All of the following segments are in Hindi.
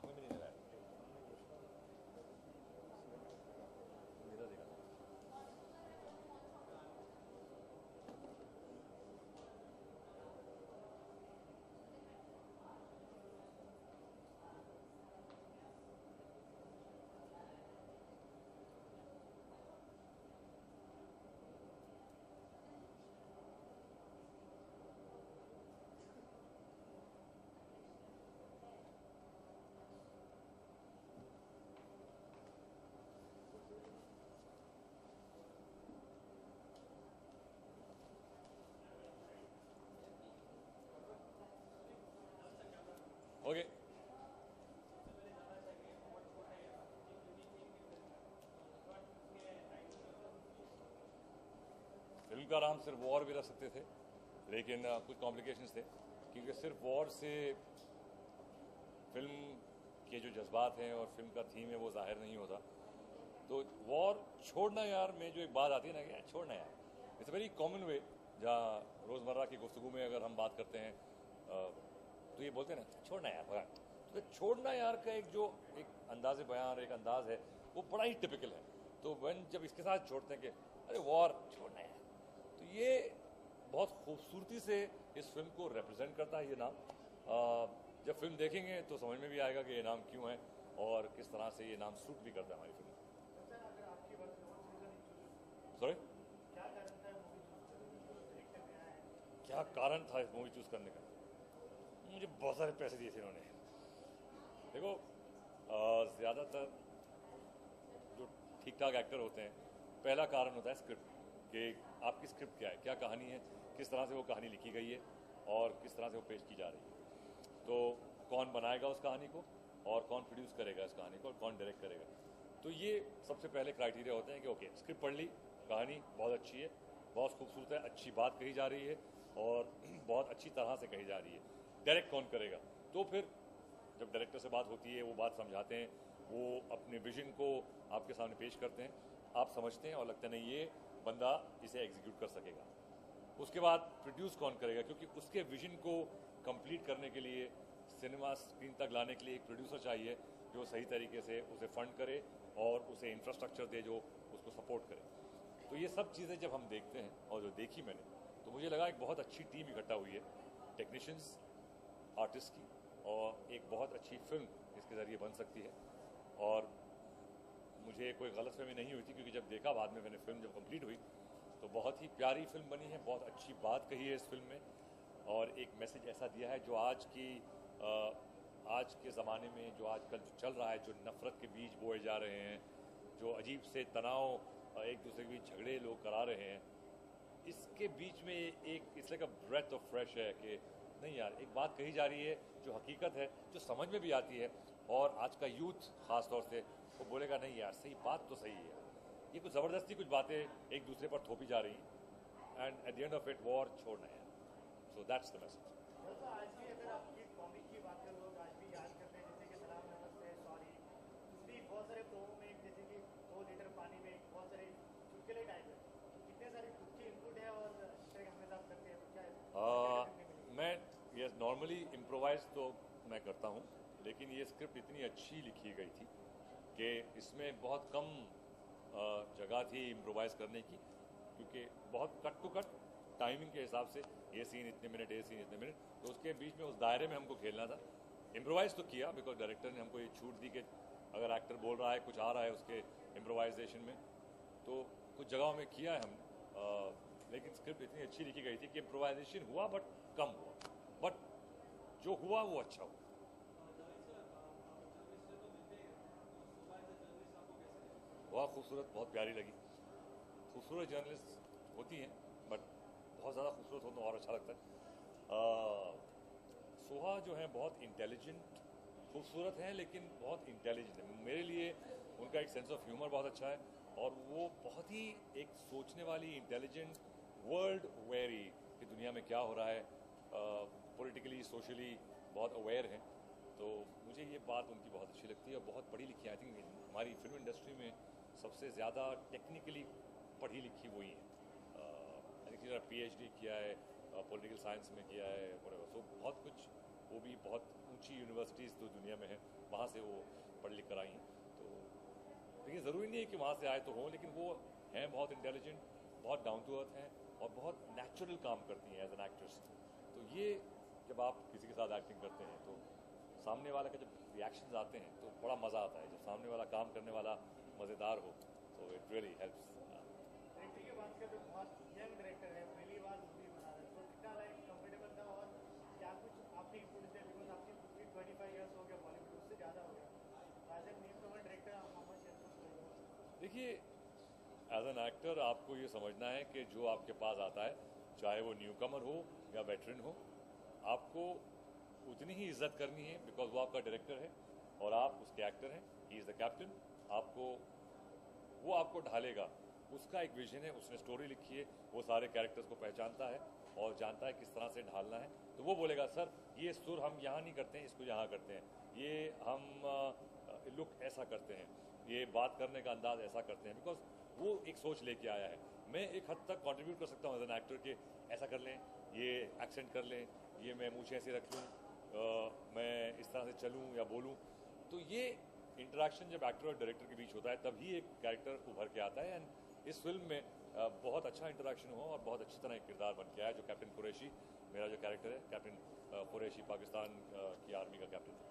समझ में नहीं आ रहा है। मेरा देखा। ओके, फिल्म का नाम सिर्फ वॉर भी रख सकते थे, लेकिन कुछ कॉम्प्लिकेशंस थे, क्योंकि सिर्फ वॉर से फिल्म के जो जज्बात हैं और फिल्म का थीम है वो जाहिर नहीं होता। तो वॉर छोड़ना यार में जो एक बात आती है ना कि यार छोड़ना यार, इट्स वेरी कॉमन वे, जहाँ रोज़मर्रा की गुफ्तगू में अगर हम बात करते हैं तो ये बोलते हैं ना छोड़ना यार भगा। तो छोड़ना यार का एक अंदाज़ बयान, एक अंदाज है, वो बड़ा ही टिपिकल है। तो वन जब इसके साथ छोड़ते हैं कि अरे वॉर छोड़ना यार, तो ये बहुत खूबसूरती से इस फिल्म को रिप्रेजेंट करता है ये नाम। जब फिल्म देखेंगे तो समझ में भी आएगा कि ये नाम क्यों है और किस तरह से ये नाम सूट भी करता है हमारी फिल्म। सॉरी, क्या कारण था इस मूवी चूज करने का? मुझे बहुत सारे पैसे दिए थे इन्होंने। देखो, ज़्यादातर जो ठीक ठाक एक्टर होते हैं, पहला कारण होता है स्क्रिप्ट, कि आपकी स्क्रिप्ट क्या है, क्या कहानी है, किस तरह से वो कहानी लिखी गई है और किस तरह से वो पेश की जा रही है। तो कौन बनाएगा उस कहानी को और कौन प्रोड्यूस करेगा इस कहानी को और कौन डायरेक्ट करेगा। तो ये सबसे पहले क्राइटेरिया होते हैं कि ओके, स्क्रिप्ट पढ़ ली, कहानी बहुत अच्छी है, बहुत खूबसूरत है, अच्छी बात कही जा रही है और बहुत अच्छी तरह से कही जा रही है। डायरेक्ट कौन करेगा? तो फिर जब डायरेक्टर से बात होती है, वो बात समझाते हैं, वो अपने विजन को आपके सामने पेश करते हैं, आप समझते हैं और लगता नहीं ये बंदा इसे एग्जीक्यूट कर सकेगा। उसके बाद प्रोड्यूस कौन करेगा, क्योंकि उसके विजन को कंप्लीट करने के लिए, सिनेमा स्क्रीन तक लाने के लिए एक प्रोड्यूसर चाहिए जो सही तरीके से उसे फंड करे और उसे इंफ्रास्ट्रक्चर दे जो उसको सपोर्ट करे। तो ये सब चीज़ें जब हम देखते हैं और जो देखी मैंने, तो मुझे लगा एक बहुत अच्छी टीम इकट्ठा हुई है, टेक्नीशियंस, आर्टिस्ट की, और एक बहुत अच्छी फिल्म इसके ज़रिए बन सकती है। और मुझे कोई गलतफहमी नहीं हुई थी, क्योंकि जब देखा बाद में मैंने फिल्म जब कंप्लीट हुई तो बहुत ही प्यारी फिल्म बनी है, बहुत अच्छी बात कही है इस फिल्म में और एक मैसेज ऐसा दिया है जो आज के ज़माने में जो आजकल जो चल रहा है, जो नफ़रत के बीज बोए जा रहे हैं, जो अजीब से तनाव एक दूसरे के बीच झगड़े लोग करा रहे हैं, इसके बीच में एक it's like a breath of fresh है कि नहीं यार, एक बात कही जा रही है जो हकीकत है, जो समझ में भी आती है, और आज का यूथ खास तौर से वो बोलेगा नहीं यार सही बात तो सही है। ये कुछ ज़बरदस्ती कुछ बातें एक दूसरे पर थोपी जा रही हैं and at the end of it war छोड़ना है। So that's the message. आज भी अगर आपकी कॉमिक की बात करें, लोग आज भी याद करते हैं, जैसे कि सलाम नमस्ते सॉरी, दूसरी बहुत सारे प्रोमो में जैसे कि 2 लीटर पानी में बहुत सारे चुटकुले टाइप है, कितने सारे खुद की इनपुट है और इस तरह हमें साथ करते हैं, तो क्या मैं ये नॉर्मली इम्प्रोवाइज तो मैं करता हूँ, लेकिन ये स्क्रिप्ट इतनी अच्छी लिखी गई थी कि इसमें बहुत कम जगह थी इम्प्रोवाइज करने की, क्योंकि बहुत कट टू कट टाइमिंग के हिसाब से ये सीन इतने मिनट, ये सीन इतने मिनट, तो उसके बीच में उस दायरे में हमको खेलना था। इम्प्रोवाइज तो किया बिकॉज डायरेक्टर ने हमको ये छूट दी कि अगर एक्टर बोल रहा है, कुछ आ रहा है उसके इम्प्रोवाइजेशन में, तो कुछ जगहों में किया है हमने। लेकिन स्क्रिप्ट इतनी अच्छी लिखी गई थी कि इम्प्रोवाइजेशन हुआ बट कम हुआ, बट जो हुआ वो अच्छा हुआ। बहुत खूबसूरत, बहुत प्यारी लगी। खूबसूरत जर्नलिस्ट होती हैं बट बहुत ज़्यादा खूबसूरत हो तो और अच्छा लगता है। सोहा जो है बहुत इंटेलिजेंट, खूबसूरत हैं लेकिन बहुत इंटेलिजेंट है। मेरे लिए उनका एक सेंस ऑफ ह्यूमर बहुत अच्छा है और वो बहुत ही एक सोचने वाली, इंटेलिजेंट, वर्ल्ड वेरी कि दुनिया में क्या हो रहा है, पॉलिटिकली सोशली बहुत अवेयर हैं। तो मुझे ये बात उनकी बहुत अच्छी लगती है और बहुत पढ़ी लिखी। आई थिंक हमारी फिल्म इंडस्ट्री में सबसे ज़्यादा टेक्निकली पढ़ी लिखी वही है। PhD किया है, पॉलिटिकल साइंस में किया है, सो बहुत कुछ, वो भी बहुत ऊंची यूनिवर्सिटीज़ तो दुनिया में है, वहाँ से वो पढ़ लिख कर आई हैं। तो लेकिन ज़रूरी नहीं है कि वहाँ से आए तो हों, लेकिन वो हैं बहुत इंटेलिजेंट, बहुत डाउन टू अर्थ हैं और बहुत नेचुरल काम करती हैं एज एन एक्ट्रेस। तो ये जब आप किसी के साथ एक्टिंग करते हैं तो सामने वाले का जब रिएक्शंस आते हैं तो बड़ा मज़ा आता है। जब सामने वाला काम करने वाला मज़ेदार हो तो इट रियली हेल्प्स। डायरेक्टर की बात करें तो बहुत यंग डायरेक्टर है, पहली बार मूवी बना रहे हैं, तो कितना लाइक कंफर्टेबल था और क्या कुछ आपने इनपुट दिया? बिकॉज आपकी 25 ईयर्स हो गया बॉलीवुड, उससे ज़्यादा हो गया। As a newcomer director how much help? देखिए, एज एन एक्टर आपको ये समझना है कि जो आपके पास आता है, चाहे वो न्यू कमर हो या वेटरन हो, आपको उतनी ही इज्जत करनी है बिकॉज वो आपका डायरेक्टर है और आप उसके एक्टर हैं। He is the captain. वो आपको ढालेगा, उसका एक विजन है, उसने स्टोरी लिखी है, वो सारे कैरेक्टर्स को पहचानता है और जानता है किस तरह से ढालना है। तो वो बोलेगा सर ये सुर हम यहाँ नहीं करते हैं, इसको यहाँ करते हैं, ये हम लुक ऐसा करते हैं, ये बात करने का अंदाज ऐसा करते हैं, बिकॉज वो एक सोच लेके आया है। मैं एक हद तक कंट्रीब्यूट कर सकता हूँ एज एन एक्टर के ऐसा कर लें, ये एक्सेंट कर लें, ये मैं मूछें ऐसे रख लूँ, मैं इस तरह से चलूँ या बोलूँ। तो ये इंटरेक्शन जब एक्टर और डायरेक्टर के बीच होता है तभी एक कैरेक्टर उभर के आता है। एंड इस फिल्म में बहुत अच्छा इंटरेक्शन हुआ और बहुत अच्छी तरह एक किरदार बन के आया। जो कैप्टन कुरैशी मेरा जो कैरेक्टर है, कैप्टन कुरैशी पाकिस्तान की आर्मी का कैप्टन था।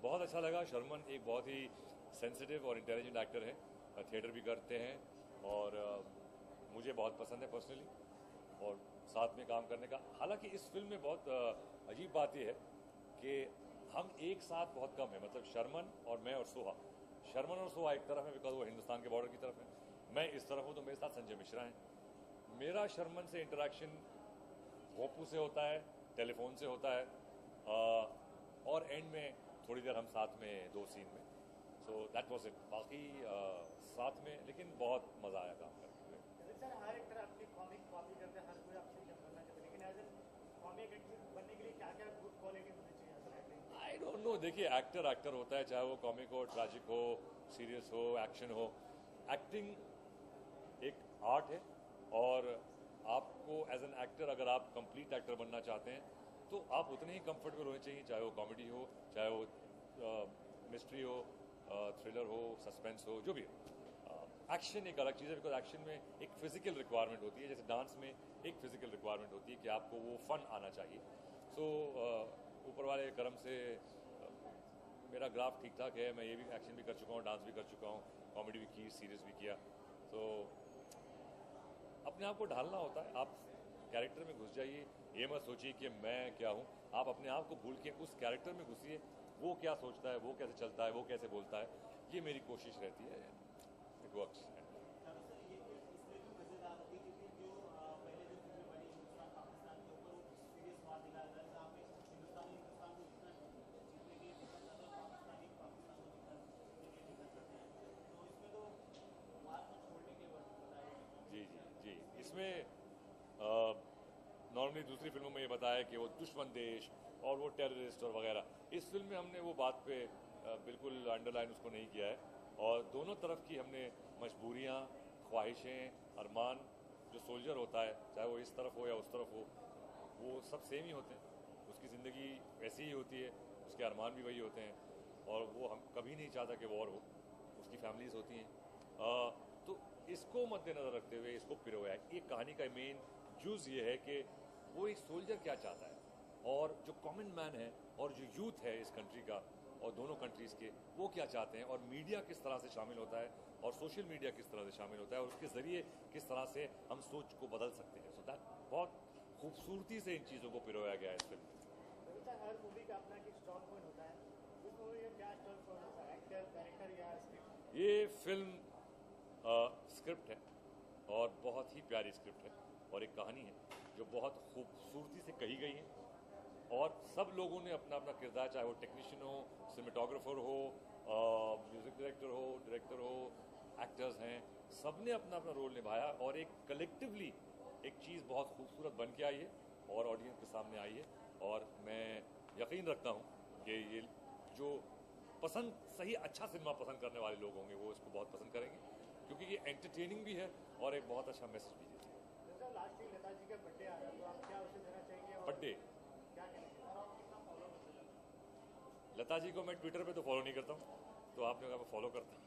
बहुत अच्छा लगा। शर्मन एक बहुत ही सेंसिटिव और इंटेलिजेंट एक्टर है, थिएटर भी करते हैं और मुझे बहुत पसंद है पर्सनली और साथ में काम करने का। हालांकि इस फिल्म में बहुत अजीब बात यह है कि हम एक साथ बहुत कम है, मतलब शर्मन और मैं और सोहा। शर्मन और सोहा एक तरफ है बिकॉज वो हिंदुस्तान के बॉर्डर की तरफ है, मैं इस तरफ हूँ तो मेरे साथ संजय मिश्रा हैं। मेरा शर्मन से इंटरेक्शन भोपू से होता है, टेलीफोन से होता है और एंड में थोड़ी देर हम साथ में 2 सीन में। So that was it. बाकी साथ में, लेकिन बहुत मज़ा आया काम करके। सर हर एक्टर अपनी कॉमिक कॉपी करते हैं, हर कोई आपसे बनना चाहता है, लेकिन एज ए कॉमिक एक्टर बनने के लिए क्या क्या गुड क्वालिटी होनी चाहिए sir acting? I don't know. देखिए, एक्टर होता है, चाहे वो कॉमिक हो, ट्रैजिक हो, सीरियस हो, एक्शन हो। एक्टिंग एक आर्ट है और आपको एज एन एक्टर अगर आप कंप्लीट एक्टर बनना चाहते हैं तो आप उतने ही कंफर्टेबल होने चाहिए, चाहे वो कॉमेडी हो, चाहे वो मिस्ट्री हो, थ्रिलर हो, सस्पेंस हो, जो भी हो। एक्शन एक अलग चीज़ है बिकॉज एक्शन में एक फिजिकल रिक्वायरमेंट होती है, जैसे डांस में एक फिजिकल रिक्वायरमेंट होती है कि आपको वो फन आना चाहिए। सो ऊपर वाले करम से मेरा ग्राफ ठीक ठाक है। मैं ये भी एक्शन भी कर चुका हूँ, डांस भी कर चुका हूँ, कॉमेडी भी की, सीरियस भी किया। तो अपने आप को ढालना होता है। आप कैरेक्टर में घुस जाइए, ये मत सोचिए कि मैं क्या हूँ। आप अपने आप को भूल के उस कैरेक्टर में घुसिए, वो क्या सोचता है, वो कैसे चलता है, वो कैसे बोलता है, ये मेरी कोशिश रहती है। It works. जी, इसमें नॉर्मली दूसरी फिल्मों में ये बताया कि वो दुश्मन देश और वो टेररिस्ट और वगैरह। इस फिल्म में हमने वो बात पे बिल्कुल अंडरलाइन उसको नहीं किया है और दोनों तरफ की हमने मजबूरियाँ, ख्वाहिशें, अरमान, जो सोल्जर होता है चाहे वो इस तरफ हो या उस तरफ हो, वो सब सेम ही होते हैं। उसकी ज़िंदगी वैसी ही होती है, उसके अरमान भी वही होते हैं और वो हम कभी नहीं चाहता कि वॉर हो। उसकी फैमिलीज होती हैं। तो इसको मद्देनजर रखते हुए इसको पिरोया है। ये कहानी का मेन जूस ये है कि वो एक सोल्जर क्या चाहता है और जो कॉमन मैन है और जो यूथ है इस कंट्री का और दोनों कंट्रीज़ के, वो क्या चाहते हैं और मीडिया किस तरह से शामिल होता है और सोशल मीडिया किस तरह से शामिल होता है और उसके ज़रिए किस तरह से हम सोच को बदल सकते हैं। सो दैट बहुत खूबसूरती से इन चीज़ों को पिरोया गया है इस फिल्म में। हर मूवी का अपना एक स्ट्रॉन्ग पॉइंट होता है, उस मूवी में क्या स्ट्रॉन्ग पॉइंट होता है, एक्टर, डायरेक्टर या स्क्रिप्ट? ये फिल्म स्क्रिप्ट है और बहुत ही प्यारी स्क्रिप्ट है और एक कहानी है जो बहुत खूबसूरती से कही गई है और सब लोगों ने अपना अपना किरदार, चाहे वो टेक्नीशियन हो, सिनेमेटोग्राफर हो, म्यूज़िक डायरेक्टर हो, एक्टर्स हैं, सब ने अपना अपना रोल निभाया और एक कलेक्टिवली एक चीज़ बहुत खूबसूरत बन के आई है और ऑडियंस के सामने आई है। और मैं यकीन रखता हूँ कि ये जो पसंद, सही अच्छा सिनेमा पसंद करने वाले लोग होंगे वो इसको बहुत पसंद करेंगे क्योंकि ये एंटरटेनिंग भी है और एक बहुत अच्छा मैसेज भी देती है। लास्ट वीक लता जी का बर्थडे आ रहा है, तो आप क्या उसे देना चाहेंगे और बर्थडे क्या कहेंगे और आप कितना फॉलो करते हैं? लता जी को मैं ट्विटर पे तो फॉलो नहीं करता हूँ, तो आपने कहा मैं फॉलो करता हूँ,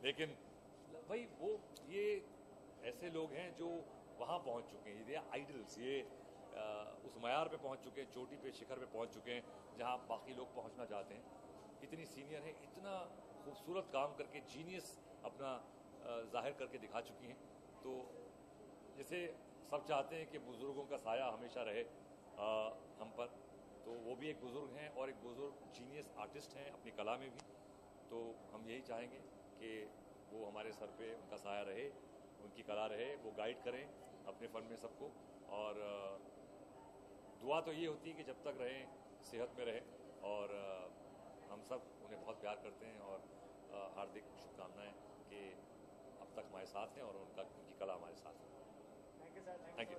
लेकिन भाई वो ये ऐसे लोग हैं जो वहाँ पहुँच चुके हैं, ये आइडल्स, ये उस मयार पे पहुँच चुके हैं, चोटी पे शिखर पे पहुँच चुके हैं जहाँ बाकी लोग पहुँचना चाहते हैं। इतनी सीनियर है, इतना खूबसूरत काम करके जीनियस अपना जाहिर करके दिखा चुकी हैं। तो जैसे सब चाहते हैं कि बुज़ुर्गों का साया हमेशा रहे हम पर, तो वो भी एक बुज़ुर्ग हैं और एक बुज़ुर्ग जीनियस आर्टिस्ट हैं अपनी कला में भी। तो हम यही चाहेंगे कि वो हमारे सर पे उनका साया रहे, उनकी कला रहे, वो गाइड करें अपने फ़न में सबको। और दुआ तो ये होती है कि जब तक रहें सेहत में रहें, और हम सब उन्हें बहुत प्यार करते हैं और हार्दिक शुभकामनाएं कि अब तक हमारे साथ हैं और उनकी कला हमारे साथ है। Thank you sir, thank you.